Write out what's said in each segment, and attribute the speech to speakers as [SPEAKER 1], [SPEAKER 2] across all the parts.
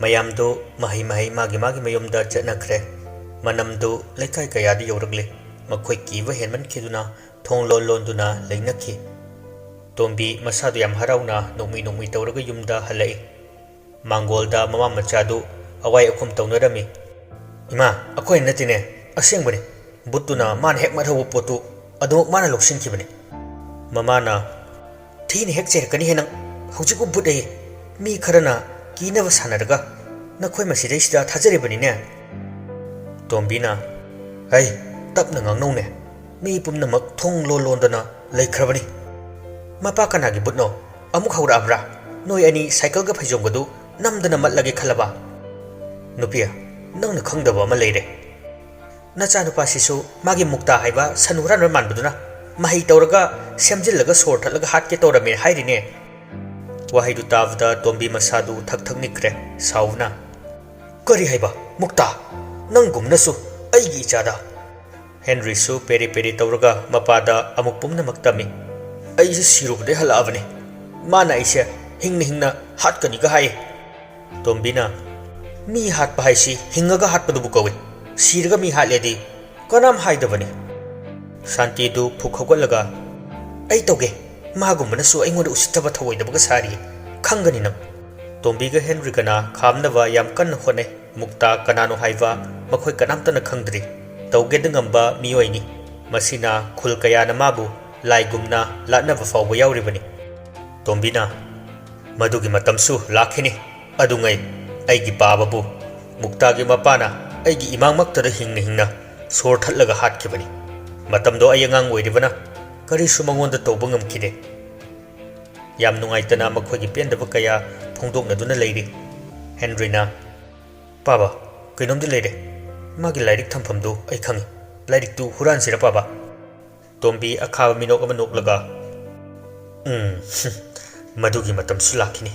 [SPEAKER 1] ꯃꯌꯥꯝꯗꯨ ꯃꯍꯩ ꯃꯥꯒꯤ ꯃꯌꯨꯝꯗ ꯆꯠꯅꯈ꯭ꯔꯦ꯫ ꯃꯅꯝꯗꯨ ꯂꯩꯀꯥꯏ ꯀꯌꯥꯗ ꯌꯧꯔꯛꯂꯦ꯫ ꯃꯈꯣꯏ ꯀꯤꯕ ꯍꯦꯟꯃꯟꯈꯤꯗꯨꯅ ꯊꯣꯡ ꯂꯣꯟꯗꯨꯅ ꯂꯩꯅꯈꯤ꯫ ꯇꯣꯝꯕꯤ ꯃꯁꯥꯗꯨ ꯌꯥꯝ ꯍꯔꯥꯎꯅ ꯅꯣꯛꯃꯤ ꯇꯧꯔꯒ ꯌꯨꯝꯗ ꯍꯜꯂꯛꯏ꯫ ꯃꯥꯡꯒꯣꯜꯗ ꯃꯃꯥ ꯃꯆꯥꯗꯨ ꯑꯋꯥꯏ ꯑꯈꯨꯝ ꯇꯧꯅꯔꯝꯃꯤ꯫ "ꯏꯃꯥ, ꯑꯩꯈꯣꯏꯅ ꯅꯠꯇꯦꯅꯦ, ꯑꯁꯦꯡꯕꯅꯤ꯫ ꯕꯨꯠꯇꯨꯅ ꯃꯥꯅ ꯍꯦꯛ ꯃꯊꯧꯕ ꯄꯣꯠꯇꯨ ꯑꯗꯨꯃꯛ ꯃꯥꯅ ꯂꯧꯁꯤꯟꯈꯤꯕꯅꯤ"꯫ ꯃꯃꯥꯅ "ꯊꯤꯅ ꯍꯦꯛ ꯆꯩꯔꯛꯀꯅꯤꯍꯦ ꯅꯪ! ꯍꯧꯖꯤꯛꯄꯨ ꯕꯨꯠ ꯑꯌꯦ! ꯃꯤ ꯈꯔꯅ ꯀꯤꯅꯕ ꯁꯥꯟꯅꯔꯒ ꯅꯈꯣꯏ ꯃꯁꯤꯗꯩꯁꯤꯗ ꯊꯥꯖꯔꯤꯕꯅꯤꯅꯦ"꯫ ꯇꯣꯝꯕꯤꯅ "ꯍꯩ, ꯇꯞꯅ ꯉꯥꯡꯅꯧꯅꯦ! ꯃꯤ ꯄꯨꯝꯅꯃꯛ ꯊꯣꯡ ꯂꯣꯟꯗꯅ ꯂꯩꯈ꯭ꯔꯕꯅꯤ꯫ ꯃꯄꯥ ꯀꯅꯥꯒꯤ ꯕꯨꯠꯅꯣ? ꯑꯃꯨꯛ ꯍꯧꯔꯛꯑꯕ꯭ꯔꯥ? ꯅꯣꯏ ꯑꯅꯤ ꯁꯥꯏꯀꯜꯒ ꯐꯩꯖꯣꯝꯒꯗꯨ ꯅꯝꯗꯅ ꯃꯠꯂꯒꯦ ꯈꯜꯂꯕ? ꯅꯨꯄꯤ, ꯅꯪꯅ ꯈꯪꯗꯕ ꯑꯃ ꯂꯩꯔꯦ꯫ ꯅꯆꯥꯅꯨꯄꯥꯁꯤꯁꯨ ꯃꯥꯒꯤ ꯃꯨꯛꯇꯥ ꯍꯥꯏꯕ ꯁꯟ ꯍꯨꯔꯥꯟꯕ ꯃꯥꯟꯕꯗꯨꯅ ꯃꯍꯩ ꯇꯧꯔꯒ ꯁꯦꯝꯖꯤꯜꯂꯒ ꯁꯣꯔ ꯊꯠꯂꯒ ꯍꯥꯠꯀꯦ ꯇꯧꯔꯝꯃꯦ ꯍꯥꯏꯔꯤꯅꯦ"꯫ ꯋꯥꯍꯩꯗꯨ ꯇꯥꯕꯗ ꯇꯣꯝꯕꯤ ꯃꯁꯥꯗꯨ ꯊꯛ ꯅꯤꯛꯈ꯭ꯔꯦ ꯁꯥꯎꯕꯅ꯫ "ꯀꯔꯤ ꯍꯥꯏꯕ ꯃꯨꯛꯇꯥ? ꯅꯪꯒꯨꯝꯅꯁꯨ ꯑꯩꯒꯤ ꯏꯆꯥꯗ"꯫ ꯍꯦꯟꯔꯤꯁꯨ ꯄꯦꯔꯤ ꯇꯧꯔꯒ ꯃꯄꯥꯗ ꯑꯃꯨꯛ ꯄꯨꯝꯅꯃꯛ ꯇꯝꯃꯤ꯫ "ꯑꯩꯁꯦ ꯁꯤꯔꯨꯕꯗꯩ ꯍꯜꯂꯛꯑꯕꯅꯤ꯫ ꯃꯥꯅ ꯑꯩꯁꯦ ꯍꯤꯡꯅ ꯍꯥꯠꯀꯅꯤꯒ ꯍꯥꯏꯌꯦ"꯫ ꯇꯣꯝꯕꯤꯅ "ꯃꯤ ꯍꯥꯠꯄ ꯍꯥꯏꯁꯤ ꯍꯤꯡꯉꯒ ꯍꯥꯠꯄꯗꯨꯕꯨ ꯀꯧꯏ꯫ ꯁꯤꯔꯒ ꯃꯤ ꯍꯥꯠꯂꯦꯗꯤ ꯀꯅꯥꯝ ꯍꯥꯏꯗꯕꯅꯤ"꯫ ꯁꯥꯟꯇꯤꯗꯨ ꯐꯨꯛ ꯍꯧꯒꯠꯂꯒ "ꯑꯩ ꯇꯧꯒꯦ꯫ ꯃꯥꯒꯨꯝꯕꯅꯁꯨ ꯑꯩꯉꯣꯟꯗ ꯎꯁꯤꯠꯇꯕ ꯊꯧꯑꯣꯏꯗꯕꯒ ꯁꯥꯔꯤꯌꯦ꯫ ꯈꯪꯒꯅꯤ ꯅꯪ"꯫ ꯇꯣꯝꯕꯤꯒ ꯍꯦꯟꯔꯤꯒꯅ ꯈꯥꯝꯅꯕ ꯌꯥꯝ ꯀꯟꯅ ꯍꯣꯠꯅꯩ꯫ ꯃꯨꯛꯇꯥ ꯀꯅꯥꯅꯣ ꯍꯥꯏꯕ ꯃꯈꯣꯏ ꯀꯅꯥꯝꯇꯅ ꯈꯪꯗ꯭ꯔꯤ꯫ ꯇꯧꯒꯦꯗ ꯉꯝꯕ ꯃꯤꯑꯣꯏꯅꯤ꯫ ꯃꯁꯤꯅ ꯈꯨꯜ ꯀꯌꯥꯅ ꯃꯥꯕꯨ ꯂꯥꯏꯒꯨꯝꯅ ꯂꯥꯠꯅꯕ ꯐꯥꯎꯕ ꯌꯥꯎꯔꯤꯕꯅꯤ꯫ ꯇꯣꯝꯕꯤꯅ "ꯃꯗꯨꯒꯤ ꯃꯇꯝꯁꯨ ꯂꯥꯛꯈꯤꯅꯤ꯫ ꯑꯗꯨꯉꯩ ꯑꯩꯒꯤ ꯄꯥꯕꯕꯨ ꯃꯨꯛꯇꯥꯒꯤ ꯃꯄꯥꯅ ꯑꯩꯒꯤ ꯏꯃꯥꯡꯃꯛꯇꯗ ꯍꯤꯡꯅ ꯁꯣꯔ ꯊꯠꯂꯒ ꯍꯥꯠꯈꯤꯕꯅꯤ꯫ ꯃꯇꯝꯗꯣ ꯑꯩ ꯑꯉꯥꯡ ꯑꯣꯏꯔꯤꯕꯅ ꯀꯔꯤꯁꯨ ꯃꯉꯣꯟꯗ ꯇꯧꯕ ꯉꯝꯈꯤꯗꯦ"꯫ ꯌꯥꯝ ꯅꯨꯡꯉꯥꯏꯇꯅ ꯃꯈꯣꯏꯒꯤ ꯄꯦꯟꯗꯕ ꯀꯌꯥ ꯐꯣꯡꯗꯣꯛꯅꯗꯨꯅ ꯂꯩꯔꯤ꯫ ꯍꯦꯟꯔꯤꯅ "ꯄꯥꯕ, ꯀꯩꯅꯣꯝꯗꯤ ꯂꯩꯔꯦ꯫ ꯃꯥꯒꯤ ꯂꯥꯏꯔꯤꯛ ꯊꯝꯐꯝꯗꯨ ꯑꯩ ꯈꯪꯏ꯫ ꯂꯥꯏꯔꯤꯛꯇꯨ ꯍꯨꯔꯥꯟꯁꯤꯔ ꯄꯥꯕ"꯫ ꯇꯣꯝꯕꯤ ꯑꯈꯥꯕ ꯃꯤꯅꯣꯛ ꯑꯃ ꯅꯣꯛꯂꯒ "ꯃꯗꯨꯒꯤ ꯃꯇꯝꯁꯨ ꯂꯥꯛꯈꯤꯅꯤ꯫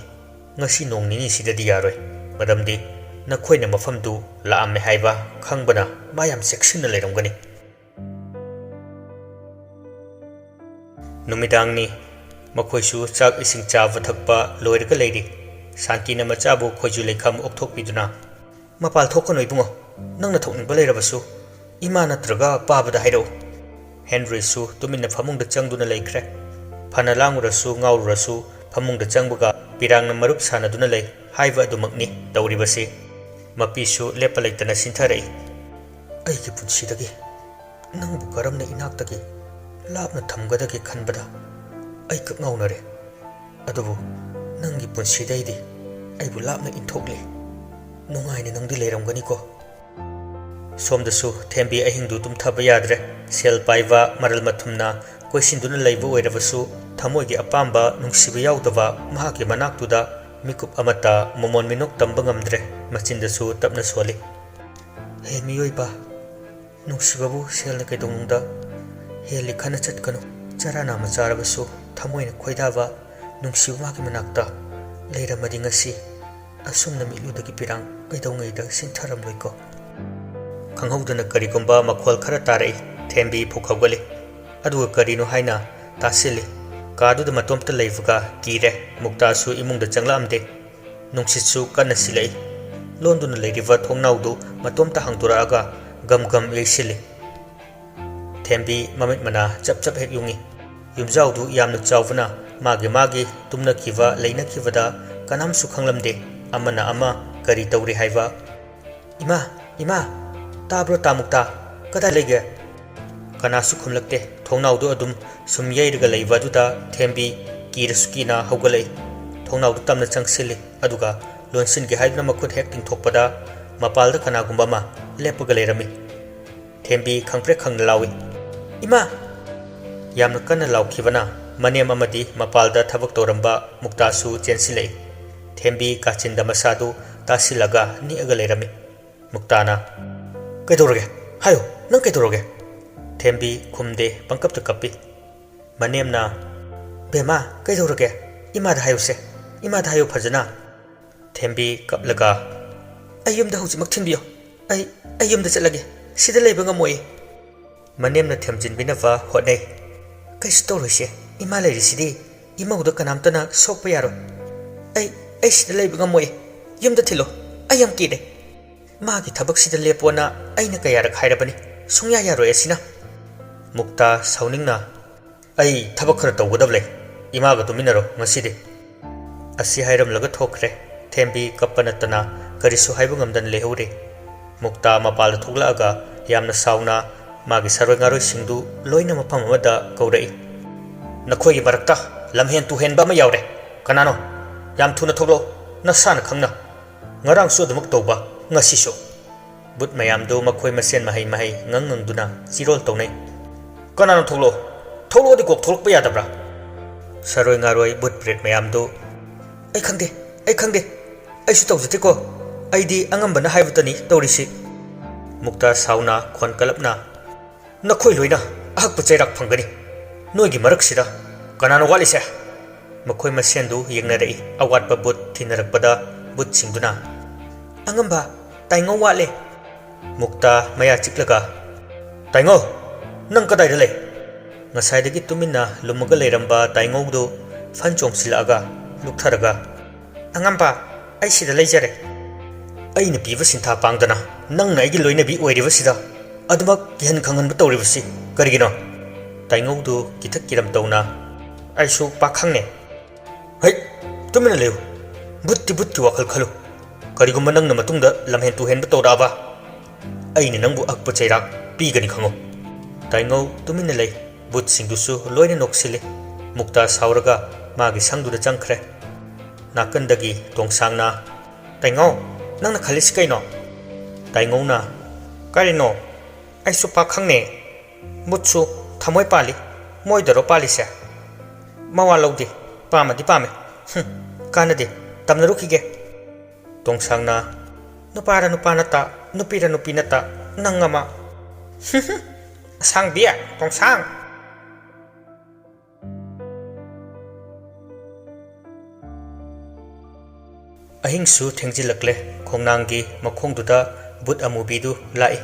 [SPEAKER 1] ꯉꯁꯤ ꯅꯣꯡ ꯅꯤꯅꯤꯁꯤꯗꯗꯤ ꯌꯥꯔꯣꯏ꯫ ꯃꯔꯝꯗꯤ ꯅꯈꯣꯏꯅ ꯃꯐꯝꯗꯨ ꯂꯥꯛꯑꯝꯃꯦ ꯍꯥꯏꯕ ꯈꯪꯕꯅ ꯃꯥ ꯌꯥꯝ ꯆꯦꯛꯁꯤꯟꯅ ꯂꯩꯔꯝꯒꯅꯤ"꯫ ꯅꯨꯃꯤꯗꯥꯡꯅꯤ꯫ ꯃꯈꯣꯏꯁꯨ ꯆꯥꯛ ꯏꯁꯤꯡ ꯆꯥꯕ ꯊꯛꯄ ꯂꯣꯏꯔꯒ ꯂꯩꯔꯤ꯫ ꯁꯥꯟꯇꯤꯅ ꯃꯆꯥꯕꯨ ꯈꯣꯏꯖꯨ ꯂꯩꯈꯥꯝ ꯑꯣꯛꯊꯣꯛꯄꯤꯗꯨꯅ "ꯃꯄꯥꯜ ꯊꯣꯛꯀꯅꯨ ꯏꯕꯨꯡꯉꯣ꯫ ꯅꯪꯅ ꯊꯣꯛꯅꯤꯡꯕ ꯂꯩꯔꯕꯁꯨ ꯏꯃꯥ ꯅꯠꯇ꯭ꯔꯒ ꯄꯥꯕꯗ ꯍꯥꯏꯔꯛꯎ"꯫ ꯍꯦꯟꯔꯤꯁꯨ ꯇꯨꯃꯤꯟꯅ ꯐꯃꯨꯡꯗ ꯆꯪꯗꯨꯅ ꯂꯩꯈ꯭ꯔꯦ꯫ ꯐꯅ ꯂꯥꯡꯉꯨꯔꯁꯨ ꯉꯥꯎꯔꯨꯔꯁꯨ ꯐꯃꯨꯡꯗ ꯆꯪꯕꯒ ꯄꯤꯔꯥꯡꯅ ꯃꯔꯨꯞ ꯁꯥꯟꯅꯗꯨꯅ ꯂꯩ ꯍꯥꯏꯕ ꯑꯗꯨꯃꯛꯅꯤ ꯇꯧꯔꯤꯕꯁꯤ꯫ ꯃꯄꯤꯁꯨ ꯂꯦꯞꯄ ꯂꯩꯇꯅ ꯁꯤꯟꯊꯔꯛꯏ꯫ "ꯑꯩꯒꯤ ꯄꯨꯟꯁꯤꯗꯒꯤ ꯅꯪꯕꯨ ꯀꯔꯝꯅ ꯏꯅꯥꯛꯇꯒꯤ ꯂꯥꯞꯅ ꯊꯝꯒꯗꯒꯦ ꯈꯟꯕꯗ ꯑꯩ ꯀꯛꯉꯥꯎꯅꯔꯦ꯫ ꯑꯗꯨꯕꯨ ꯅꯪꯒꯤ ꯄꯨꯟꯁꯤꯗꯩꯗꯤ ꯑꯩꯕꯨ ꯂꯥꯞꯅ ꯏꯟꯊꯣꯛꯂꯤ꯫ ꯅꯨꯡꯉꯥꯏꯅ ꯅꯪꯗꯤ ꯂꯩꯔꯝꯒꯅꯤꯀꯣ"꯫ ꯁꯣꯝꯗꯁꯨ ꯊꯦꯝꯕꯤ ꯑꯍꯤꯡꯗꯨ ꯇꯨꯝꯊꯕ ꯌꯥꯗ꯭ꯔꯦ꯫ ꯁꯦꯜ ꯄꯥꯏꯕ ꯃꯔꯜ ꯃꯊꯨꯝꯅ ꯀꯣꯏꯁꯤꯟꯗꯨꯅ ꯂꯩꯕ ꯑꯣꯏꯔꯕꯁꯨ ꯊꯃꯣꯏꯒꯤ ꯑꯄꯥꯝꯕ ꯅꯨꯡꯁꯤꯕ ꯌꯥꯎꯗꯕ ꯃꯍꯥꯛꯀꯤ ꯃꯅꯥꯛꯇꯨꯗ ꯃꯤꯀꯨꯞ ꯑꯃꯠꯇ ꯃꯣꯃꯣꯟ ꯃꯤꯅꯣꯛ ꯇꯝꯕ ꯉꯝꯗ꯭ꯔꯦ꯫ ꯃꯆꯤꯟꯗꯁꯨ ꯇꯞꯅ ꯁꯣꯜꯂꯤ꯫ "ꯍꯦ ꯃꯤꯑꯣꯏꯕ, ꯅꯨꯡꯁꯤꯕꯕꯨ ꯁꯦꯜꯅ ꯀꯩꯗꯧꯅꯨꯡꯗ ꯍꯦꯜꯂꯤ ꯈꯟꯅ ꯆꯠꯀꯅꯨ꯫ ꯆꯔꯥ ꯅꯥꯝꯃ ꯆꯥꯔꯕꯁꯨ ꯊꯃꯣꯏꯅ ꯈꯣꯏꯗꯥꯕ ꯅꯨꯡꯁꯤꯕ ꯃꯥꯒꯤ ꯃꯅꯥꯛꯇ ꯂꯩꯔꯝꯃꯗꯤ ꯉꯁꯤ ꯑꯁꯨꯝꯅ ꯃꯤꯠꯂꯨꯗꯒꯤ ꯄꯤꯔꯥꯡ ꯀꯩꯗꯧꯉꯩꯗ ꯁꯤꯟꯊꯔꯝꯂꯣꯏꯀꯣ"꯫ ꯈꯪꯍꯧꯗꯅ ꯀꯔꯤꯒꯨꯝꯕ ꯃꯈꯣꯜ ꯈꯔ ꯇꯥꯔꯛꯏ꯫ ꯊꯦꯝꯕꯤ ꯐꯨꯛ ꯍꯧꯒꯠꯂꯤ꯫ ꯑꯗꯨꯒ ꯀꯔꯤꯅꯣ ꯍꯥꯏꯅ ꯇꯥꯁꯤꯜꯂꯤ꯫ ꯀꯥꯗꯨꯗ ꯃꯇꯣꯝꯇ ꯂꯩꯕꯒ ꯀꯤꯔꯦ꯫ ꯃꯨꯛꯇꯥꯁꯨ ꯏꯃꯨꯡꯗ ꯆꯪꯂꯛꯑꯝꯗꯦ꯫ ꯅꯨꯡꯁꯤꯠꯁꯨ ꯀꯟꯅ ꯁꯤꯠꯂꯛꯏ꯫ ꯂꯣꯟꯗꯨꯅ ꯂꯩꯔꯤꯕ ꯊꯣꯡꯅꯥꯎꯗꯨ ꯃꯇꯣꯝꯇ ꯍꯥꯡꯗꯣꯔꯛꯑꯒ ꯒꯝ ꯌꯩꯁꯤꯜꯂꯤ꯫ ꯊꯦꯝꯕꯤ ꯃꯃꯤꯠ ꯃꯅꯥ ꯆꯞ ꯍꯦꯛ ꯌꯨꯡꯉꯤ꯫ ꯌꯨꯝꯖꯥꯎꯗꯨ ꯌꯥꯝꯅ ꯆꯥꯎꯕꯅ ꯃꯥꯒꯤ ꯇꯨꯝꯅꯈꯤꯕ ꯂꯩꯅꯈꯤꯕꯗ ꯀꯅꯥꯝꯁꯨ ꯈꯪꯂꯝꯗꯦ ꯑꯃꯅ ꯑꯃ ꯀꯔꯤ ꯇꯧꯔꯤ ꯍꯥꯏꯕ꯫ "ꯏꯃꯥ, ꯇꯥꯕ꯭ꯔꯣ ꯇꯥꯃꯨꯛꯇꯥ? ꯀꯗꯥꯏ ꯂꯩꯒꯦ"꯫ ꯀꯅꯥꯁꯨ ꯈꯨꯝꯂꯛꯇꯦ꯫ ꯊꯣꯡꯅꯥꯎꯗꯨ ꯑꯗꯨꯝ ꯁꯨꯝ ꯌꯩꯔꯒ ꯂꯩꯕ ꯑꯗꯨꯗ ꯊꯦꯝꯕꯤ ꯀꯤꯔꯁꯨ ꯀꯤꯅ ꯍꯧꯒꯠꯂꯛꯏ꯫ ꯊꯣꯡꯅꯥꯎꯗꯨ ꯇꯞꯅ ꯆꯪꯁꯤꯜꯂꯤ꯫ ꯑꯗꯨꯒ ꯂꯣꯟꯁꯤꯟꯒꯦ ꯍꯥꯏꯗꯨꯅ ꯃꯈꯨꯠ ꯍꯦꯛ ꯇꯤꯡꯊꯣꯛꯄꯗ ꯃꯄꯥꯜꯗ ꯀꯅꯥꯒꯨꯝꯕ ꯑꯃ ꯂꯦꯞꯄꯒ ꯂꯩꯔꯝꯃꯤ꯫ ꯊꯦꯝꯕꯤ ꯈꯪꯄ꯭ꯔꯦꯛ ꯈꯪꯅ ꯂꯥꯎꯏ꯫ "ꯏꯃꯥ"꯫ ꯌꯥꯝꯅ ꯀꯟꯅ ꯂꯥꯎꯈꯤꯕꯅ ꯃꯅꯦꯝ ꯑꯃꯗꯤ ꯃꯄꯥꯜꯗ ꯊꯕꯛ ꯇꯧꯔꯝꯕ ꯃꯨꯛꯇꯥꯁꯨ ꯆꯦꯟꯁꯤꯜꯂꯛꯏ꯫ ꯊꯦꯝꯕꯤ ꯀꯥꯆꯤꯟꯗ ꯃꯁꯥꯗꯨ ꯇꯥꯁꯤꯜꯂꯒ ꯅꯤꯛꯑꯒ ꯂꯩꯔꯝꯃꯤ꯫ ꯃꯨꯛꯇꯥꯅ "ꯀꯩꯗꯧꯔꯒꯦ? ꯍꯥꯏꯌꯨ, ꯅꯪ ꯀꯩꯗꯧꯔꯒꯦ"꯫ ꯊꯦꯝꯕꯤ ꯈꯨꯝꯗꯦ, ꯄꯪꯀꯞꯇ ꯀꯞꯄꯤ꯫ ꯃꯅꯦꯝꯅ "ꯕꯦꯝꯃ, ꯀꯩꯗꯧꯔꯒꯦ? ꯏꯃꯥꯗ ꯍꯥꯏꯌꯨꯁꯦ, ꯏꯃꯥꯗ ꯍꯥꯏꯌꯨ ꯐꯖꯅ"꯫ ꯊꯦꯝꯕꯤ ꯀꯞꯂꯒ "ꯑꯩ ꯌꯨꯝꯗ ꯍꯧꯖꯤꯛꯃꯛ ꯊꯤꯟꯕꯤꯌꯨ꯫ ꯑꯩ ꯌꯨꯝꯗ ꯆꯠꯂꯒꯦ꯫ ꯁꯤꯗ ꯂꯩꯕ ꯉꯝꯃꯣꯏ"꯫ ꯃꯅꯦꯝꯅ ꯊꯦꯝꯖꯤꯟꯕꯤꯅꯕ ꯍꯣꯠꯅꯩ꯫ "ꯀꯩꯁꯨ ꯇꯧꯔꯣꯏꯁꯦ, ꯏꯃꯥ ꯂꯩꯔꯤꯁꯤꯗꯤ꯫ ꯏꯃꯧꯗ ꯀꯅꯥꯝꯇꯅ ꯁꯣꯛꯄ ꯌꯥꯔꯣꯏ꯫ ꯑꯩ ꯁꯤꯗ ꯂꯩꯕ ꯉꯝꯃꯣꯏ꯫ ꯌꯨꯝꯗ ꯊꯤꯜꯂꯨ"꯫ ꯑꯩ ꯌꯥꯝ ꯀꯤꯔꯦ ꯃꯥꯒꯤ ꯊꯕꯛꯁꯤꯗ ꯂꯦꯞꯄꯣꯅ ꯑꯩꯅ ꯀꯌꯥꯔꯛ ꯍꯥꯏꯔꯕꯅꯤ ꯁꯨꯡꯌꯥ ꯌꯥꯔꯣꯏ ꯑꯁꯤꯅ ꯃꯨꯛꯇꯥ ꯁꯥꯎꯅꯤꯡꯅ ꯑꯩ ꯊꯕꯛ ꯈꯔ ꯇꯧꯒꯗꯕ ꯂꯩ ꯏꯃꯥꯒ ꯇꯨꯃꯤꯟꯅꯔꯣ ꯉꯁꯤꯗꯤ ꯑꯁꯤ ꯍꯥꯏꯔꯝꯂꯒ ꯊꯣꯛꯈ꯭ꯔꯦ ꯊꯦꯝꯕꯤ ꯀꯞꯄ ꯅꯠꯇꯅ ꯀꯔꯤꯁꯨ ꯍꯥꯏꯕ ꯉꯝꯗꯅ ꯂꯩꯍꯧꯔꯤ ꯃꯨꯛꯇꯥ ꯃꯄꯥꯜꯗ ꯊꯣꯛꯂꯛꯑꯒ ꯌꯥꯝꯅ ꯁꯥꯎꯅ ꯃꯥꯒꯤ ꯁꯔꯣꯏ ꯉꯥꯔꯣꯏꯁꯤꯡꯗꯨ ꯂꯣꯏꯅ ꯃꯐꯝ ꯑꯃꯗ ꯀꯧꯔꯛꯏ ꯅꯈꯣꯏꯒꯤ ꯃꯔꯛꯇ ꯂꯝꯍꯦꯟ ꯇꯨꯍꯦꯟꯕ ꯑꯃ ꯌꯥꯎꯔꯦ ꯀꯅꯥꯅꯣ ꯌꯥꯝ ꯊꯨꯅ ꯊꯣꯛꯂꯛꯑꯣ ꯅꯁꯥꯅ ꯈꯪꯅ ꯉꯔꯥꯡꯁꯨ ꯑꯗꯨꯃꯛ ꯇꯧꯕ ꯉꯁꯤꯁꯨ ꯕꯨꯠ ꯃꯌꯥꯝꯗꯨ ꯃꯈꯣꯏ ꯃꯁꯦꯟ ꯃꯍꯩ ꯉꯪꯗꯨꯅ ꯆꯤꯔꯣꯜ ꯇꯧꯅꯩ ꯀꯅꯥꯅꯣ ꯊꯣꯛꯂꯛꯑꯣꯗꯤ ꯀꯣꯛ ꯊꯣꯛꯂꯛꯄ ꯌꯥꯗꯕ꯭ꯔꯥ ꯁꯔꯣꯏ ꯉꯥꯔꯣꯏ ꯕꯨꯠ ꯕ꯭ꯔꯦꯠ ꯃꯌꯥꯝꯗꯨ ꯑꯩ ꯈꯪꯗꯦ ꯑꯩꯁꯨ ꯇꯧꯖꯗꯦꯀꯣ ꯑꯩꯗꯤ ꯑꯉꯝꯕꯅ ꯍꯥꯏꯕꯇꯅꯤ ꯇꯧꯔꯤꯁꯤ ꯃꯨꯛꯇꯥ ꯁꯥꯎꯅ ꯈꯣꯟ ꯀꯂꯞꯅ ꯅꯈꯣꯏ ꯂꯣꯏꯅ ꯑꯍꯛꯄ ꯆꯩꯔꯥꯛ ꯐꯪꯒꯅꯤ ꯅꯣꯏꯒꯤ ꯃꯔꯛꯁꯤꯗ ꯀꯅꯥꯅꯣ ꯋꯥꯠꯂꯤꯁꯦ ꯃꯈꯣꯏ ꯃꯁꯦꯟꯗꯨ ꯌꯦꯡꯅꯔꯛꯏ ꯑꯋꯥꯠꯄ ꯕꯨꯠ ꯊꯤꯅꯔꯛꯄꯗ ꯕꯨꯠꯁꯤꯡꯗꯨꯅ ꯑꯉꯝꯕ ꯇꯥꯏꯉꯧ ꯋꯥꯠꯂꯦ ꯃꯨꯛꯇꯥ ꯃꯌꯥ ꯆꯤꯛꯂꯒ ꯇꯥꯏꯉꯧ ꯅꯪ ꯀꯗꯥꯏꯗ ꯂꯩ ꯉꯁꯥꯏꯗꯒꯤ ꯇꯨꯃꯤꯟꯅ ꯂꯨꯝꯃꯒ ꯂꯩꯔꯝꯕ ꯇꯥꯏꯉꯧꯗꯨ ꯐꯟ ꯆꯣꯡꯁꯤꯜꯂꯛꯑꯒ ꯂꯨꯛꯊꯔꯒ ꯑꯉꯝꯕ ꯑꯩ ꯁꯤꯗ ꯂꯩꯖꯔꯦ ꯑꯩꯅ ꯄꯤꯕ ꯁꯤꯟꯊꯥ ꯄꯥꯡꯗꯅ ꯅꯪꯅ ꯑꯩꯒꯤ ꯂꯣꯏꯅꯕꯤ ꯑꯣꯏꯔꯤꯕꯁꯤꯗ ꯑꯗꯨꯃꯛ ꯀꯤꯍꯟ ꯈꯪꯍꯟꯕ ꯇꯧꯔꯤꯕꯁꯤ ꯀꯔꯤꯒꯤꯅꯣ ꯇꯥꯏꯉꯧꯗꯨ ꯀꯤꯊꯛ ꯀꯤꯔꯝ ꯇꯧꯅ ꯑꯩꯁꯨ ꯄꯥꯈꯪꯅꯦ ꯍꯩ ꯇꯨꯃꯤꯟꯅ ꯂꯩꯌꯨ ꯕꯨꯠꯀꯤ ꯋꯥꯈꯜ ꯈꯜꯂꯨ ꯀꯔꯤꯒꯨꯝꯕ ꯅꯪꯅ ꯃꯇꯨꯡꯗ ꯂꯝꯍꯦꯟ ꯇꯨꯍꯦꯟꯕ ꯇꯧꯔꯛꯑꯕ ꯑꯩꯅ ꯅꯪꯕꯨ ꯑꯛꯄ ꯆꯩꯔꯥꯛ ꯄꯤꯒꯅꯤ ꯈꯪꯉꯨ ꯇꯥꯏꯉꯧ ꯇꯨꯃꯤꯟꯅ ꯂꯩ ꯕꯨꯠꯁꯤꯡꯗꯨꯁꯨ ꯂꯣꯏꯅ ꯅꯣꯛꯁꯤꯜꯂꯤ ꯃꯨꯛꯇꯥ ꯁꯥꯎꯔꯒ ꯃꯥꯒꯤ ꯁꯪꯗꯨꯗ ꯆꯪꯈ꯭ꯔꯦ ꯅꯥꯀꯟꯗꯒꯤ ꯇꯣꯡꯁꯥꯡꯅ ꯇꯥꯏꯉꯧ ꯅꯪꯅ ꯈꯜꯂꯤꯁꯤ ꯀꯩꯅꯣ ꯇꯥꯏꯉꯧꯅ ꯀꯔꯤꯅꯣ ꯑꯩꯁꯨ ꯄꯥꯈꯪꯅꯦ ꯕꯨꯠꯁꯨ ꯊꯃꯣꯏ ꯄꯥꯜꯂꯤ ꯃꯣꯏꯗꯔꯣ ꯄꯥꯜꯂꯤꯁꯦ ꯃꯋꯥ ꯂꯧꯗꯦ ꯄꯥꯝꯃꯗꯤ ꯄꯥꯝꯃꯦ ꯀꯥꯟꯅꯗꯦ ꯇꯝꯅꯔꯨꯈꯤꯒꯦ ꯇꯣꯡꯁꯥꯡꯅ ꯅꯨꯄꯥꯔ ꯅꯨꯄꯥ ꯅꯠꯇ ꯅꯨꯄꯤꯔ ꯅꯨꯄꯤ ꯅꯠꯇ ꯅꯪ ꯑꯃ ꯑꯁꯥꯡꯕꯤ ꯇꯣꯡꯁꯥꯡ ꯑꯍꯤꯡꯁꯨ ꯊꯦꯡꯖꯤꯜꯂꯛꯂꯦ ꯈꯣꯡꯅꯥꯡꯒꯤ ꯃꯈꯣꯡꯗꯨꯗ ꯕꯨꯠ ꯑꯃꯨꯕꯤꯗꯨ ꯂꯥꯛꯏ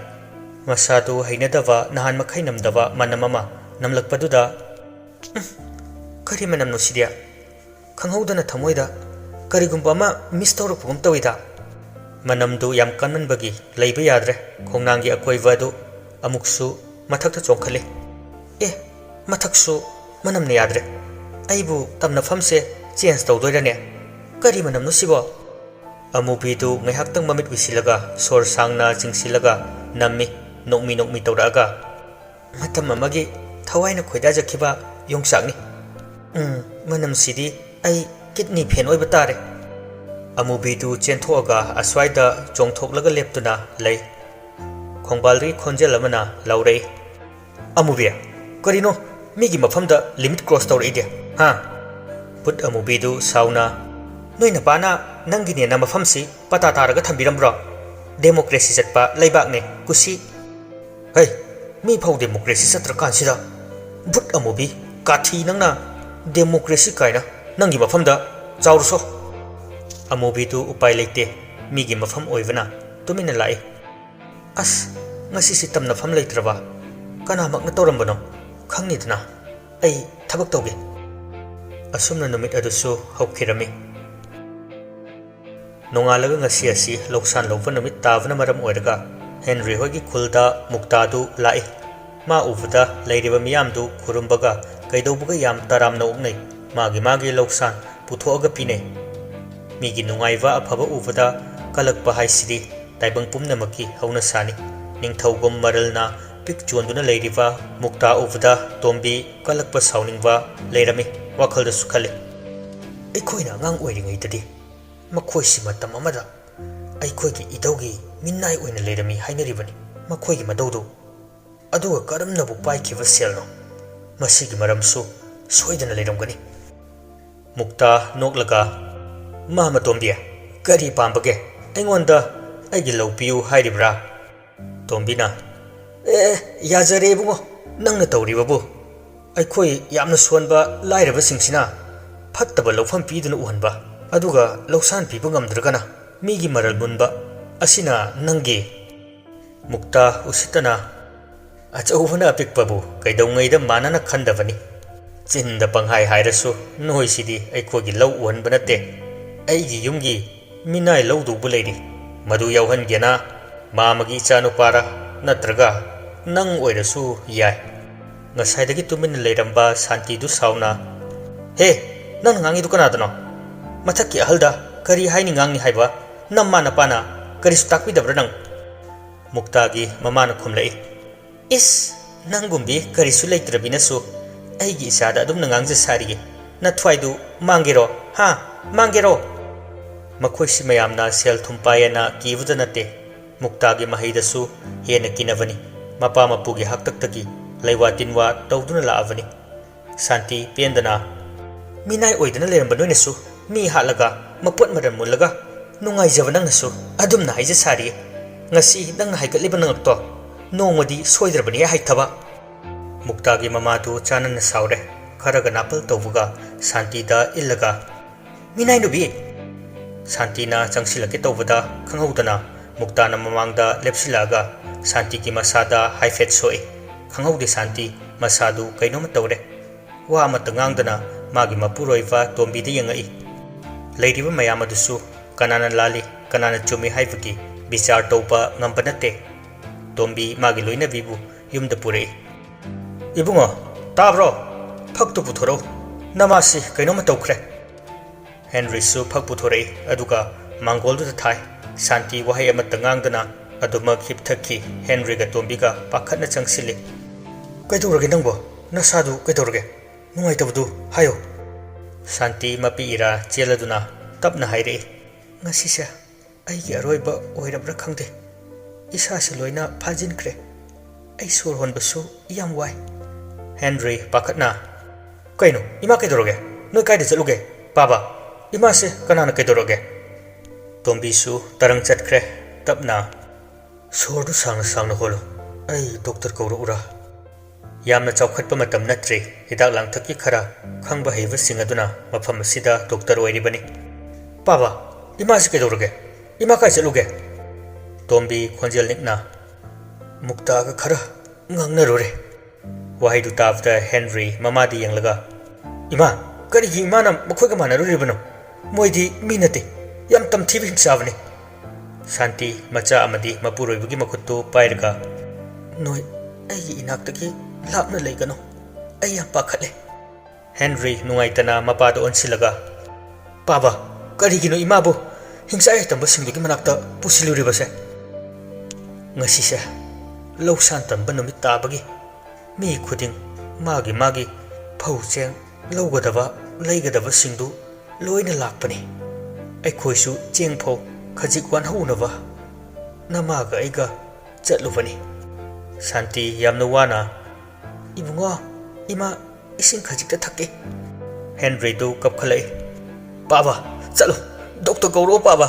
[SPEAKER 1] ꯃꯁꯥꯗꯨ ꯍꯩꯅꯗꯕ ꯅꯍꯥꯟ ꯃꯈꯩ ꯅꯝꯗꯕ ꯃꯅꯝ ꯑꯃ ꯅꯝꯂꯛꯄꯗꯨꯗ ꯀꯔꯤ ꯃꯅꯝꯅꯣ ꯁꯤꯗꯤ ꯈꯪꯍꯧꯗꯅ ꯊꯃꯣꯏꯗ ꯀꯔꯤꯒꯨꯝꯕ ꯑꯃ ꯃꯤꯁ ꯇꯧꯔꯛꯄꯒꯨꯝ ꯇꯧꯏꯗ ꯃꯅꯝꯗꯨ ꯌꯥꯝ ꯀꯟꯃꯟꯕꯒꯤ ꯂꯩꯕ ꯌꯥꯗ꯭ꯔꯦ ꯈꯣꯡꯅꯥꯡꯒꯤ ꯑꯀꯣꯏꯕ ꯑꯗꯨ ꯑꯃꯨꯛꯁꯨ ꯃꯊꯛꯇ ꯆꯣꯡꯈꯠꯂꯤ ꯃꯊꯛꯁꯨ ꯃꯅꯝꯅ ꯌꯥꯗ꯭ꯔꯦ ꯑꯩꯕꯨ ꯇꯝꯅꯐꯝꯁꯦ ꯆꯦꯟꯖ ꯇꯧꯗꯣꯏꯔꯅꯦ ꯀꯔꯤ ꯃꯅꯝꯅꯣ ꯁꯤꯕꯣ ꯑꯃꯨꯕꯤꯗꯨ ꯉꯥꯏꯍꯥꯛꯇꯪ ꯃꯃꯤꯠ ꯎꯏꯁꯤꯜꯂꯒ ꯁꯣꯔ ꯁꯥꯡꯅ ꯆꯤꯡꯁꯤꯜꯂꯒ ꯅꯝꯃꯤ ꯅꯣꯛꯃꯤ ꯇꯧꯔꯛꯑꯒ ꯃꯇꯝ ꯑꯃꯒꯤ ꯊꯋꯥꯏꯅ ꯈꯣꯏꯗꯥꯖꯈꯤꯕ ꯌꯣꯡꯆꯥꯛꯅꯤ ꯃꯅꯝꯁꯤꯗꯤ ꯑꯩ ꯀꯤꯗꯅꯤ ꯐꯦꯟ ꯑꯣꯏꯕ ꯇꯥꯔꯦ ꯑꯃꯨꯕꯤꯗꯨ ꯆꯦꯟꯊꯣꯛꯑꯒ ꯑꯁ꯭ꯋꯥꯏꯗ ꯆꯣꯡꯊꯣꯛꯂꯒ ꯂꯦꯞꯇꯨꯅ ꯂꯩ ꯈꯣꯡꯕꯥꯜꯒꯤ ꯈꯣꯟꯖꯦꯜ ꯑꯃꯅ ꯂꯥꯎꯔꯛꯏ ꯑꯃꯨꯕꯤ ꯀꯔꯤꯅꯣ ꯃꯤꯒꯤ ꯃꯐꯝꯗ ꯂꯤꯃꯤꯠ ꯀ꯭ꯔꯣꯁ ꯇꯧꯔꯛꯏꯗꯤ ꯕꯨꯠ ꯑꯃꯨꯕꯤꯗꯨ ꯁꯥꯎꯅ ꯅꯣꯏ ꯅꯄꯥꯅ ꯅꯪꯒꯤꯅꯦꯅ ꯃꯐꯝꯁꯤ ꯄꯇꯥ ꯇꯥꯔꯒ ꯊꯝꯕꯤꯔꯝꯕ꯭ꯔꯣ ꯗꯦꯃꯣꯀ꯭ꯔꯦꯁꯤ ꯆꯠꯄ ꯂꯩꯕꯥꯛꯅꯦ ꯀꯨꯁꯤ ꯍꯩ ꯃꯤ ꯐꯥꯎ ꯗꯦꯃꯣꯀ꯭ꯔꯦꯁꯤ ꯆꯠꯇ꯭ꯔꯀꯥꯟꯁꯤꯗ ꯕꯨꯠ ꯑꯃꯨꯕꯤ ꯀꯥꯊꯤ ꯅꯪꯅ ꯗꯦꯃꯣꯀ꯭ꯔꯦꯁꯤ ꯀꯥꯏꯅ ꯅꯪꯒꯤ ꯃꯐꯝꯗ ꯆꯥꯎꯔꯨꯁꯣ ꯑꯃꯨꯕꯤꯗꯨ ꯎꯄꯥꯏ ꯂꯩꯇꯦ ꯃꯤꯒꯤ ꯃꯐꯝ ꯑꯣꯏꯕꯅ ꯇꯨꯃꯤꯟꯅ ꯂꯥꯛꯏ ꯑꯁ ꯉꯁꯤꯁꯤ ꯇꯝꯅꯐꯝ ꯂꯩꯇ꯭ꯔꯕ ꯀꯅꯥꯃꯛꯅ ꯇꯧꯔꯝꯕꯅꯣ ꯈꯪꯅꯤꯗꯅ ꯑꯩ ꯊꯕꯛ ꯇꯧꯒꯦ ꯑꯁꯨꯝꯅ ꯅꯨꯃꯤꯠ ꯑꯗꯨꯁꯨ ꯍꯧꯈꯤꯔꯝꯃꯤ ꯅꯣꯡꯉꯥꯜꯂꯒ ꯉꯁꯤ ꯑꯁꯤ ꯂꯧꯁꯥꯟ ꯂꯧꯕ ꯅꯨꯃꯤꯠ ꯇꯥꯕꯅ ꯃꯔꯝ ꯑꯣꯏꯔꯒ ꯍꯦꯟꯔꯤ ꯍꯣꯏꯒꯤ ꯈꯨꯜꯗ ꯃꯨꯛꯇꯥꯗꯨ ꯂꯥꯛꯏ ꯃꯥ ꯎꯕꯗ ꯂꯩꯔꯤꯕ ꯃꯤꯌꯥꯝꯗꯨ ꯈꯨꯔꯨꯝꯕꯒ ꯀꯩꯗꯧꯕꯒ ꯌꯥꯝ ꯇꯔꯥꯝꯅ ꯑꯣꯛꯅꯩ ꯃꯥꯒꯤ ꯂꯧꯁꯥꯟ ꯄꯨꯊꯣꯛꯑꯒ ꯄꯤꯅꯩ ꯃꯤꯒꯤ ꯅꯨꯡꯉꯥꯏꯕ ꯑꯐꯕ ꯎꯕꯗ ꯀꯂꯛꯄ ꯍꯥꯏꯁꯤꯗꯤ ꯇꯥꯏꯕꯪ ꯄꯨꯝꯅꯃꯛꯀꯤ ꯍꯧꯅꯁꯥꯅꯤ ꯅꯤꯡꯊꯧꯒꯨꯝ ꯃꯔꯜꯅ ꯄꯤꯛ ꯆꯣꯟꯗꯨꯅ ꯂꯩꯔꯤꯕ ꯃꯨꯛꯇꯥ ꯎꯕꯗ ꯇꯣꯝꯕꯤ ꯀꯂꯛꯄ ꯁꯥꯎꯅꯤꯡꯕ ꯂꯩꯔꯝꯃꯤ ꯋꯥꯈꯜꯗꯁꯨ ꯈꯜꯂꯤ ꯑꯩꯈꯣꯏꯅ ꯑꯉꯥꯡ ꯑꯣꯏꯔꯤꯉꯩꯗꯗꯤ ꯃꯈꯣꯏꯁꯤ ꯃꯇꯝ ꯑꯃꯗ ꯑꯩꯈꯣꯏꯒꯤ ꯏꯙꯧꯒꯤ ꯃꯤꯅꯥꯏ ꯑꯣꯏꯅ ꯂꯩꯔꯝꯃꯤ ꯍꯥꯏꯅꯔꯤꯕꯅꯤ ꯃꯈꯣꯏꯒꯤ ꯃꯗꯧꯗꯨ ꯑꯗꯨꯒ ꯀꯔꯝꯅꯕꯨ ꯄꯥꯏꯈꯤꯕ ꯁꯦꯜꯅꯣ ꯃꯁꯤꯒꯤ ꯃꯔꯝꯁꯨ ꯁꯣꯏꯗꯅ ꯂꯩꯔꯝꯒꯅꯤ ꯃꯨꯛꯇꯥ ꯅꯣꯛꯂꯒ ꯃꯥ ꯃꯇꯣꯝꯕꯤ ꯀꯔꯤ ꯄꯥꯝꯕꯒꯦ ꯑꯩꯉꯣꯟꯗ ꯑꯩꯒꯤ ꯂꯧ ꯄꯤꯌꯨ ꯍꯥꯏꯔꯤꯕ꯭ꯔꯥ ꯇꯣꯝꯕꯤꯅ ꯌꯥꯖꯔꯦ ꯏꯕꯨꯡꯉꯣ ꯅꯪꯅ ꯇꯧꯔꯤꯕꯕꯨ ꯑꯩꯈꯣꯏ ꯌꯥꯝꯅ ꯁꯣꯟꯕ ꯂꯥꯏꯔꯕꯁꯤꯡꯁꯤꯅ ꯐꯠꯇꯕ ꯂꯧꯐꯝ ꯄꯤꯗꯨꯅ ꯎꯍꯟꯕ ꯑꯗꯨꯒ ꯂꯧꯁꯥꯟ ꯄꯤꯕ ꯉꯝꯗ꯭ꯔꯒꯅ ꯃꯤꯒꯤ ꯃꯔꯜ ꯃꯨꯟꯕ ꯑꯁꯤꯅ ꯅꯪꯒꯤ ꯃꯨꯛꯇꯥ ꯎꯁꯤꯠꯇꯅ ꯑꯆꯧꯕꯅ ꯑꯄꯤꯛꯄꯕꯨ ꯀꯩꯗꯧꯉꯩꯗ ꯃꯥꯟꯅꯅ ꯈꯟꯗꯕꯅꯤ ꯆꯤꯟꯗ ꯄꯪꯍꯥꯏ ꯍꯥꯏꯔꯁꯨ ꯅꯣꯏꯁꯤꯗꯤ ꯑꯩꯈꯣꯏꯒꯤ ꯂꯧ ꯎꯍꯟꯕ ꯅꯠꯇꯦ ꯑꯩꯒꯤ ꯌꯨꯝꯒꯤ ꯃꯤꯅꯥꯏ ꯂꯧꯗꯧꯕ ꯂꯩꯔꯤ ꯃꯗꯨ ꯌꯥꯎꯍꯟꯒꯦꯅ ꯃꯥꯃꯒꯤ ꯏꯆꯥꯅꯨꯄꯥꯔ ꯅꯠꯇ꯭ꯔꯒ ꯅꯪ ꯑꯣꯏꯔꯁꯨ ꯌꯥꯏ ꯉꯁꯥꯏꯗꯒꯤ ꯇꯨꯃꯤꯟꯅ ꯂꯩꯔꯝꯕ ꯁꯥꯟꯇꯤꯗꯨ ꯁꯥꯎꯅ ꯍꯦ ꯅꯪꯅ ꯉꯥꯡꯉꯤꯗꯨ ꯀꯅꯥꯗꯅꯣ ꯃꯊꯛꯀꯤ ꯑꯍꯜꯗ ꯀꯔꯤ ꯍꯥꯏꯅꯤ ꯉꯥꯡꯅꯤ ꯍꯥꯏꯕ ꯅꯝꯃꯥ ꯅꯄꯥꯅ ꯀꯔꯤꯁꯨ ꯇꯥꯛꯄꯤꯗꯕ꯭ꯔꯥ ꯅꯪ ꯃꯨꯛꯇꯥꯒꯤ ꯃꯃꯥꯅ ꯈꯨꯝꯂꯛꯏ ꯏꯁ ꯅꯪꯒꯨꯝꯕꯤ ꯀꯔꯤꯁꯨ ꯂꯩꯇ꯭ꯔꯕꯤꯅꯁꯨ ꯑꯩꯒꯤ ꯏꯆꯥꯗ ꯑꯗꯨꯝꯅ ꯉꯥꯡꯖ ꯁꯥꯔꯤꯌꯦ ꯅꯊ꯭ꯋꯥꯏꯗꯨ ꯃꯥꯡꯒꯦꯔꯣ ꯍꯥ ꯃꯥꯡꯒꯦꯔꯣ ꯃꯈꯣꯏꯁꯤ ꯃꯌꯥꯝꯅ ꯁꯦꯜ ꯊꯨꯝ ꯄꯥꯏꯌꯦꯅ ꯀꯤꯕꯗ ꯅꯠꯇꯦ ꯃꯨꯛꯇꯥꯒꯤ ꯃꯍꯩꯗꯁꯨ ꯍꯦꯟꯅ ꯀꯤꯅꯕꯅꯤ ꯃꯄꯥ ꯃꯄꯨꯒꯤ ꯍꯥꯛꯇꯛꯇꯒꯤ ꯂꯩꯋꯥ ꯇꯤꯟꯋꯥ ꯇꯧꯗꯨꯅ ꯂꯥꯛꯑꯕꯅꯤ ꯁꯥꯟꯇꯤ ꯄꯦꯟꯗꯅ ꯃꯤꯅꯥꯏ ꯑꯣꯏꯗꯅ ꯂꯩꯔꯝꯕ ꯅꯣꯏꯅꯁꯨ ꯃꯤ ꯍꯥꯠꯂꯒ ꯃꯄꯣꯠ ꯃꯔꯟ ꯃꯨꯜꯂꯒ ꯅꯨꯡꯉꯥꯏꯖꯕ ꯅꯪꯅꯁꯨ ꯑꯗꯨꯝꯅ ꯍꯥꯏꯖ ꯁꯥꯔꯤꯌꯦ ꯉꯁꯤ ꯅꯪꯅ ꯍꯥꯏꯒꯠꯂꯤꯕ ꯅꯉꯛꯇꯣ ꯅꯣꯡꯃꯗꯤ ꯁꯣꯏꯗ꯭ꯔꯕꯅꯤ ꯍꯩꯊꯕ ꯃꯨꯛꯇꯥꯒꯤ ꯃꯃꯥꯗꯨ ꯆꯥꯅꯅ ꯁꯥꯎꯔꯦ ꯈꯔꯒ ꯅꯥꯄꯜ ꯇꯧꯕꯒ ꯁꯥꯟꯇꯤꯗ ꯏꯜꯂꯒ ꯃꯤꯅꯥꯏ ꯅꯨꯕꯤ ꯁꯥꯟꯇꯤꯅ ꯆꯪꯁꯤꯜꯂꯛꯀꯦ ꯇꯧꯕꯗ ꯈꯪꯍꯧꯗꯅ ꯃꯨꯛꯇꯥꯅ ꯃꯃꯥꯡꯗ ꯂꯦꯞꯁꯤꯜꯂꯛꯑꯒ ꯁꯥꯟꯇꯤꯒꯤ ꯃꯁꯥꯗ ꯍꯥꯏꯐꯦꯠ ꯁꯣꯛꯏ ꯈꯪꯍꯧꯗꯦ ꯁꯥꯟꯇꯤ ꯃꯁꯥꯗꯨ ꯀꯩꯅꯣꯝꯃ ꯇꯧꯔꯦ ꯋꯥ ꯑꯃꯠꯇ ꯉꯥꯡꯗꯅ ꯃꯥꯒꯤ ꯃꯄꯨꯔꯣꯏꯕ ꯇꯣꯝꯕꯤꯗ ꯌꯦꯡꯉꯛꯏ ꯂꯩꯔꯤꯕ ꯃꯌꯥꯝ ꯑꯗꯨꯁꯨ ꯀꯅꯥꯅ ꯂꯥꯜꯂꯤ ꯀꯅꯥꯅ ꯆꯨꯝꯃꯤ ꯍꯥꯏꯕꯒꯤ ꯕꯤꯆꯥꯔ ꯇꯧꯕ ꯉꯝꯕ ꯅꯠꯇꯦ ꯇꯣꯝꯕꯤ ꯃꯥꯒꯤ ꯂꯣꯏꯅꯕꯤꯕꯨ ꯌꯨꯝꯗ ꯄꯨꯔꯛꯏ ꯏꯕꯨꯡꯉꯣ ꯇꯥꯕ꯭ꯔꯣ ꯐꯛꯇꯨ ꯄꯨꯊꯣꯔꯛꯎ ꯅꯃꯥꯁꯤ ꯀꯩꯅꯣꯝꯃ ꯇꯧꯈ꯭ꯔꯦ ꯍꯦꯟꯔꯤꯁꯨ ꯐꯛ ꯄꯨꯊꯣꯔꯛꯏ ꯑꯗꯨꯒ ꯃꯥꯡꯒꯣꯜꯗꯨꯗ ꯊꯥꯏ ꯁꯥꯟꯇꯤ ꯋꯥꯍꯩ ꯑꯃꯠꯇ ꯉꯥꯡꯗꯅ ꯑꯗꯨꯃꯛ ꯍꯤꯞꯊꯈꯤ ꯍꯦꯟꯔꯤꯒ ꯇꯣꯝꯕꯤꯒ ꯄꯥꯈꯠꯅ ꯆꯪꯁꯤꯜꯂꯤ ꯀꯩꯗꯧꯔꯒꯦ ꯅꯪꯕꯣ ꯅꯁꯥꯗꯨ ꯀꯩꯗꯧꯔꯒꯦ ꯅꯨꯡꯉꯥꯏꯇꯕꯗꯨ ꯍꯥꯏꯌꯣ ꯁꯥꯟꯇꯤ ꯃꯄꯤ ꯏꯔꯥ ꯆꯦꯜꯂꯗꯨꯅ ꯇꯞꯅ ꯍꯥꯏꯔꯛꯏ ꯉꯁꯤꯁꯦ ꯑꯩꯒꯤ ꯑꯔꯣꯏꯕ ꯑꯣꯏꯔꯕ꯭ꯔꯥ ꯈꯪꯗꯦ ꯏꯁꯥꯁꯦ ꯂꯣꯏꯅ ꯐꯥꯖꯤꯟꯈ꯭ꯔꯦ ꯑꯩ ꯁꯣꯔ ꯍꯣꯟꯕꯁꯨ ꯌꯥꯝ ꯋꯥꯏ ꯍꯦꯟꯔꯤ ꯄꯥꯈꯠꯅ ꯀꯩꯅꯣ ꯏꯃꯥ ꯀꯩꯗꯧꯔꯒꯦ ꯅꯣꯏ ꯀꯥꯏꯗ ꯆꯠꯂꯨꯒꯦ ꯄꯥꯕ ꯏꯃꯥꯁꯦ ꯀꯅꯥꯅ ꯀꯩꯗꯧꯔꯒꯦ ꯇꯣꯝꯕꯤꯁꯨ ꯇꯔꯪ ꯆꯠꯈ꯭ꯔꯦ ꯇꯞꯅ ꯁꯣꯔꯗꯨ ꯁꯥꯡꯅ ꯁꯥꯡꯅ ꯍꯣꯜꯂꯨ ꯑꯩ ꯗꯣꯛꯇꯔ ꯀꯧꯔꯛꯎꯔꯥ ꯌꯥꯝꯅ ꯆꯥꯎꯈꯠꯄ ꯃꯇꯝ ꯅꯠꯇ꯭ꯔꯤ ꯍꯤꯗꯥꯛ ꯂꯥꯡꯊꯛꯀꯤ ꯈꯔ ꯈꯪꯕ ꯍꯩꯕꯁꯤꯡ ꯑꯗꯨꯅ ꯃꯐꯝ ꯑꯁꯤꯗ ꯗꯣꯛꯇꯔ ꯑꯣꯏꯔꯤꯕꯅꯤ ꯄꯥꯕ ꯏꯃꯥꯁꯤ ꯀꯩꯗꯧꯔꯒꯦ ꯏꯃꯥ ꯀꯥꯏ ꯆꯠꯂꯨꯒꯦ ꯇꯣꯝꯕꯤ ꯈꯣꯟꯖꯦꯜ ꯅꯤꯛꯅ ꯃꯨꯛꯇꯥꯒ ꯈꯔ ꯉꯥꯡꯅꯔꯨꯔꯦ ꯋꯥꯍꯩꯗꯨ ꯇꯥꯕꯗ ꯍꯦꯟꯔꯤ ꯃꯃꯥꯗ ꯌꯦꯡꯂꯒ ꯏꯃꯥ ꯀꯔꯤꯒꯤ ꯏꯃꯥꯅ ꯃꯈꯣꯏꯒ ꯃꯥꯟꯅꯔꯨꯔꯤꯕꯅꯣ ꯃꯣꯏꯗꯤ ꯃꯤ ꯅꯠꯇꯦ ꯌꯥꯝ ꯇꯝꯊꯤꯕ ꯍꯤꯡꯆꯥꯕꯅꯤ ꯁꯥꯟꯇꯤ ꯃꯆꯥ ꯑꯃꯗꯤ ꯃꯄꯨꯔꯣꯏꯕꯒꯤ ꯃꯈꯨꯠꯇꯨ ꯄꯥꯏꯔꯒ ꯅꯣꯏ ꯑꯩꯒꯤ ꯏꯅꯥꯛꯇꯒꯤ ꯂꯥꯞꯅ ꯂꯩꯒꯅꯨ ꯑꯩ ꯌꯥꯝ ꯄꯥꯈꯠꯂꯦ ꯍꯦꯟꯔꯤ ꯅꯨꯡꯉꯥꯏꯇꯅ ꯃꯄꯥꯗ ꯑꯣꯟꯁꯤꯜꯂꯒ ꯄꯥꯕ ꯀꯔꯤꯒꯤꯅꯣ ꯏꯃꯥꯕꯨ ꯍꯤꯡꯆꯥ ꯍꯩꯇꯝꯕꯁꯤꯡꯗꯨꯒꯤ ꯃꯅꯥꯛꯇ ꯄꯨꯁꯤꯜꯂꯨꯔꯤꯕꯁꯦ ꯉꯁꯤꯁꯦ ꯂꯧꯁꯥꯟ ꯇꯝꯕ ꯅꯨꯃꯤꯠ ꯇꯥꯕꯒꯤ ꯃꯤ ꯈꯨꯗꯤꯡ ꯃꯥꯒꯤ ꯃꯥꯒꯤ ꯐꯧ ꯆꯦꯡ ꯂꯧꯒꯗꯕ ꯂꯩꯒꯗꯕꯁꯤꯡꯗꯨ ꯂꯣꯏꯅ ꯂꯥꯛꯄꯅꯤ ꯑꯩꯈꯣꯏꯁꯨ ꯆꯦꯡ ꯐꯧ ꯈꯖꯤꯛ ꯋꯥꯟꯍꯧꯅꯕ ꯅꯃꯥꯒ ꯑꯩꯒ ꯆꯠꯂꯨꯕꯅꯤ ꯁꯥꯟꯇꯤ ꯌꯥꯝꯅ ꯋꯥꯅ ꯏꯕꯨꯡꯉꯣ ꯏꯃꯥ ꯏꯁꯤꯡ ꯈꯖꯤꯛꯇ ꯊꯛꯀꯦ ꯍꯦꯟꯔꯤꯗꯨ ꯀꯞꯈꯠꯂꯛꯏ ꯄꯥꯕ ꯆꯠꯂꯣ ꯗꯣꯛꯇꯔ ꯀꯧꯔꯛꯑꯣ ꯄꯥꯕ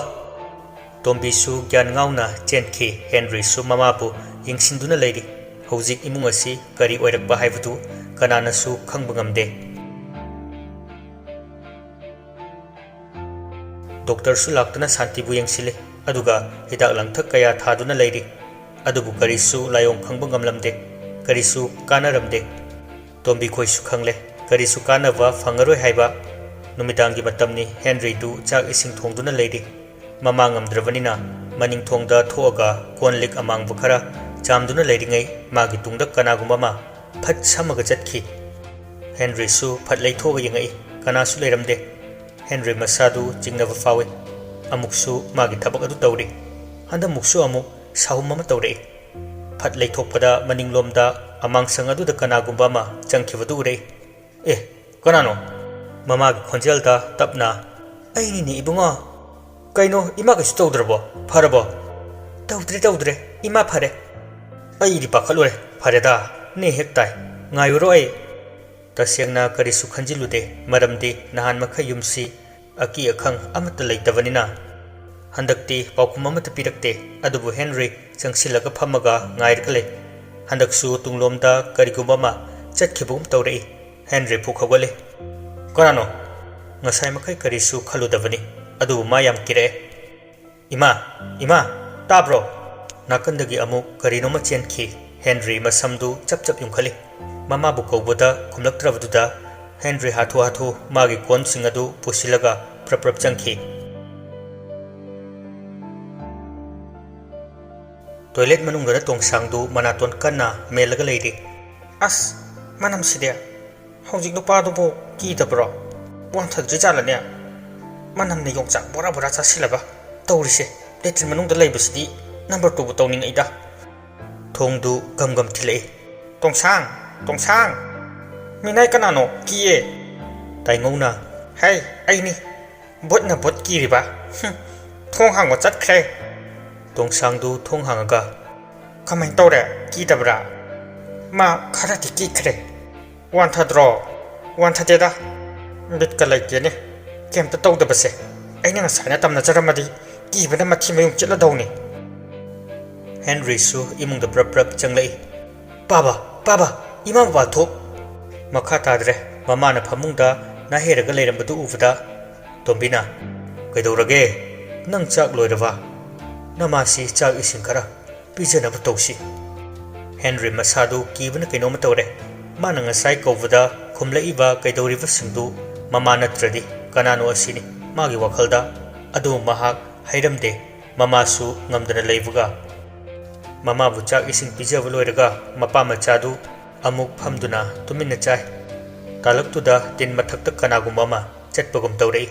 [SPEAKER 1] ꯇꯣꯝꯕꯤꯁꯨ ꯒ꯭ꯌꯥꯟ ꯉꯥꯎꯅ ꯆꯦꯟꯈꯤ ꯍꯦꯟꯔꯤꯁꯨ ꯃꯃꯥꯕꯨ ꯌꯦꯡꯁꯤꯟꯗꯨꯅ ꯂꯩꯔꯤ ꯍꯧꯖꯤꯛ ꯏꯃꯨꯡ ꯑꯁꯤ ꯀꯔꯤ ꯑꯣꯏꯔꯛꯄ ꯍꯥꯏꯕꯗꯨ ꯀꯅꯥꯅꯁꯨ ꯈꯪꯕ ꯉꯝꯗꯦ ꯗꯣꯛꯇꯔꯁꯨ ꯂꯥꯛꯇꯨꯅ ꯁꯥꯟꯇꯤꯕꯨ ꯌꯦꯡꯁꯤꯜꯂꯤ ꯑꯗꯨꯒ ꯍꯤꯗꯥꯛ ꯂꯥꯡꯊꯛ ꯀꯌꯥ ꯊꯥꯗꯨꯅ ꯂꯩꯔꯤ ꯑꯗꯨꯕꯨ ꯀꯔꯤꯁꯨ ꯂꯥꯏꯑꯣꯡ ꯈꯪꯕ ꯉꯝꯂꯝꯗꯦ ꯀꯔꯤꯁꯨ ꯀꯥꯟꯅꯔꯝꯗꯦ ꯇꯣꯝꯕꯤ ꯈꯣꯏꯁꯨ ꯈꯪꯂꯦ ꯀꯔꯤꯁꯨ ꯀꯥꯟꯅꯕ ꯐꯪꯉꯔꯣꯏ ꯍꯥꯏꯕ ꯅꯨꯃꯤꯗꯥꯡꯒꯤ ꯃꯇꯝꯅꯤ ꯍꯦꯟꯔꯤꯗꯨ ꯆꯥꯛ ꯏꯁꯤꯡ ꯊꯣꯡꯗꯨꯅ ꯂꯩꯔꯤ ꯃꯃꯥ ꯉꯝꯗ꯭ꯔꯕꯅꯤꯅ ꯃꯅꯤꯡꯊꯣꯡꯗ ꯊꯣꯛꯑꯒ ꯀꯣꯟ ꯂꯤꯛ ꯑꯃꯥꯡꯕ ꯈꯔ ꯆꯥꯝꯗꯨꯅ ꯂꯩꯔꯤꯉꯩ ꯃꯥꯒꯤ ꯇꯨꯡꯗ ꯀꯅꯥꯒꯨꯝꯕ ꯑꯃ ꯐꯠ ꯁꯝꯃꯒ ꯆꯠꯈꯤ ꯍꯦꯟꯔꯤꯁꯨ ꯐꯠ ꯂꯩꯊꯣꯛꯑꯒ ꯌꯦꯡꯉꯛꯏ ꯀꯅꯥꯁꯨ ꯂꯩꯔꯝꯗꯦ ꯍꯦꯟꯔꯤ ꯃꯁꯥꯗꯨ ꯆꯤꯡꯅꯕ ꯐꯥꯎꯏ ꯑꯃꯨꯛꯁꯨ ꯃꯥꯒꯤ ꯊꯕꯛ ꯑꯗꯨ ꯇꯧꯔꯤ ꯍꯟꯗꯛꯃꯨꯛꯁꯨ ꯑꯃꯨꯛ ꯁꯥꯍꯨꯝ ꯑꯃ ꯇꯧꯔꯛꯏ ꯐꯠ ꯂꯩꯊꯣꯛꯄꯗ ꯃꯅꯤꯡꯂꯣꯝꯗ ꯑꯃꯥꯡꯁꯪ ꯑꯗꯨꯗ ꯀꯅꯥꯒꯨꯝꯕ ꯑꯃ ꯆꯪꯈꯤꯕꯗꯨ ꯎꯔꯛꯏ ꯑꯦ ꯀꯅꯥꯅꯣ ꯃꯃꯥꯒꯤ ꯈꯣꯟꯖꯦꯜꯗ ꯇꯞꯅ ꯑꯩꯅꯤꯅꯦ ꯏꯕꯨꯡꯉꯣ ꯀꯩꯅꯣ ꯏꯃꯥ ꯀꯩꯁꯨ ꯇꯧꯗ꯭ꯔꯕꯣ ꯐꯔꯕꯣ ꯇꯧꯗ꯭ꯔꯦ ꯏꯃꯥ ꯐꯔꯦ ꯑꯩꯗꯤ ꯄꯥꯈꯠꯂꯨꯔꯦ ꯐꯔꯦꯗ ꯅꯦ ꯍꯦꯛ ꯇꯥꯏ ꯉꯥꯏꯌꯨꯔꯣ ꯑꯩ ꯇꯁꯦꯡꯅ ꯀꯔꯤꯁꯨ ꯈꯟꯖꯤꯜꯂꯨꯗꯦ ꯃꯔꯝꯗꯤ ꯅꯍꯥꯟ ꯃꯈꯩ ꯌꯨꯝꯁꯤ ꯑꯀꯤ ꯑꯈꯪ ꯑꯃꯠꯇ ꯂꯩꯇꯕꯅꯤꯅ ꯍꯟꯗꯛꯇꯤ ꯄꯥꯎꯈꯨꯝ ꯑꯃꯠꯇ ꯄꯤꯔꯛꯇꯦ ꯑꯗꯨꯕꯨ ꯍꯦꯟꯔꯤ ꯆꯪꯁꯤꯜꯂꯒ ꯐꯝꯃꯒ ꯉꯥꯏꯔꯒ ꯂꯩ ꯍꯟꯗꯛꯁꯨ ꯇꯨꯡꯂꯣꯝꯗ ꯀꯔꯤꯒꯨꯝꯕ ꯑꯃ ꯆꯠꯈꯤꯕꯒꯨꯝ ꯇꯧꯔꯛꯏ ꯍꯦꯟꯔꯤ ꯐꯨꯛ ꯍꯧꯒꯠꯂꯤ ꯀꯅꯥꯅꯣ ꯉꯁꯥꯏ ꯃꯈꯩ ꯀꯔꯤꯁꯨ ꯈꯜꯂꯨꯗꯕꯅꯤ ꯑꯗꯨꯕꯨ ꯃꯥ ꯌꯥꯝ ꯀꯤꯔꯛꯑꯦ ꯏꯃꯥ ꯇꯥꯕ꯭ꯔꯣ ꯅꯥꯀꯟꯗꯒꯤ ꯑꯃꯨꯛ ꯀꯔꯤꯅꯣꯃ ꯆꯦꯟꯈꯤ ꯍꯦꯟꯔꯤ ꯃꯁꯝꯗꯨ ꯆꯞ ꯆꯞ ꯌꯨꯡꯈꯠꯂꯤ ꯃꯃꯥꯕꯨ ꯀꯧꯕꯗ ꯈꯨꯝꯂꯛꯇ꯭ꯔꯕꯗꯨꯗ ꯍꯦꯟꯔꯤ ꯍꯥꯊꯨ ꯃꯥꯒꯤ ꯀꯣꯟꯁꯤꯡ ꯑꯗꯨ ꯄꯨꯁꯤꯜꯂꯒ ꯄ꯭ꯔꯞ ꯆꯪꯈꯤ toilet manungdana tongsangdu manaton kanna melaga leiri as manam side hojik nupa dubo ki dabro wan thadri jalane manam ne yongchak bora bora chasilaba tawrise letin manungda leibasidi number 2 bu tawning aida thongdu gamgam thilei tongsang minai kanano kiye taingona hey aini botna bot kiriba thong hangwa chatkhre tongsangdu thong hangaga kamai tawre ki dabra ma kharati ki khre wan thadeda bit kalai kene kemta tawda base aina ngasana tamna jaramadi ki bana mathi mayung chela dawni Henry su imungda prap changlai baba ima ba thok makha tadre mama na phamungda na heraga leirambadu uvada tombina kaidorage nang chak loirawa namasi chak ising khara pijana bu tawsi Henry masadu kibana kainoma tawre mana ngasai kovada khumlaiba kaidoriba singdu mama natradi kanano asini magi wakhalda adu mahak hairamde mama su ngamdana leibuga mama bu chak ising pijaba loiraga mapa machadu amuk phamduna tuminna chai talaktuda tin mathakta kanagum mama chatpagum tawrei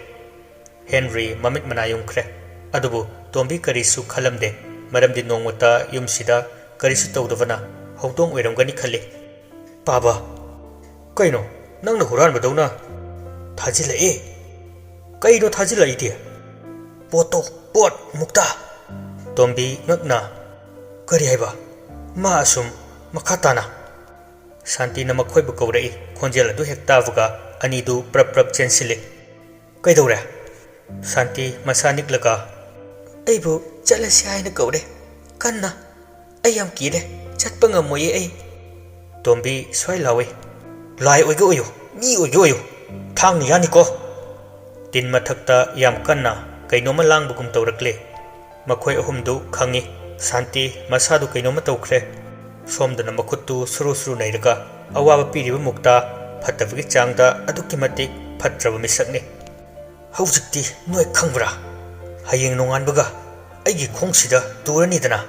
[SPEAKER 1] Henry mamit manayum khre adubu tombi karisu khalamde maramdi nongmata yumsida karisu tawdavana hawdong oiramgani khale baba kaino nangna huran badawna thajila e kaino thajila ide pot mukta tombi ngakna kari haiba ma asum makhatana Santi na makhoi bu kaurei khonjel adu hekta vuga ani du prap chensile kaidore Santi masanik laga aibu chalasi haina kaure kanna ayam kire chatpa ngamoye ai tombi swai lawe lai oigo oyo mi oigo oyo thang ni yani ko tin mathakta yam kanna kainoma lang bugum tawrakle makhoi ahumdu khangi Santi masadu kainoma tawkhre somdana makhuttu suru nairaga awaba piriba mukta phatabagi changda adukki matik phatraba misakne hawjikti noi khangbra hayeng nonganbaga aigi khongsida turani dana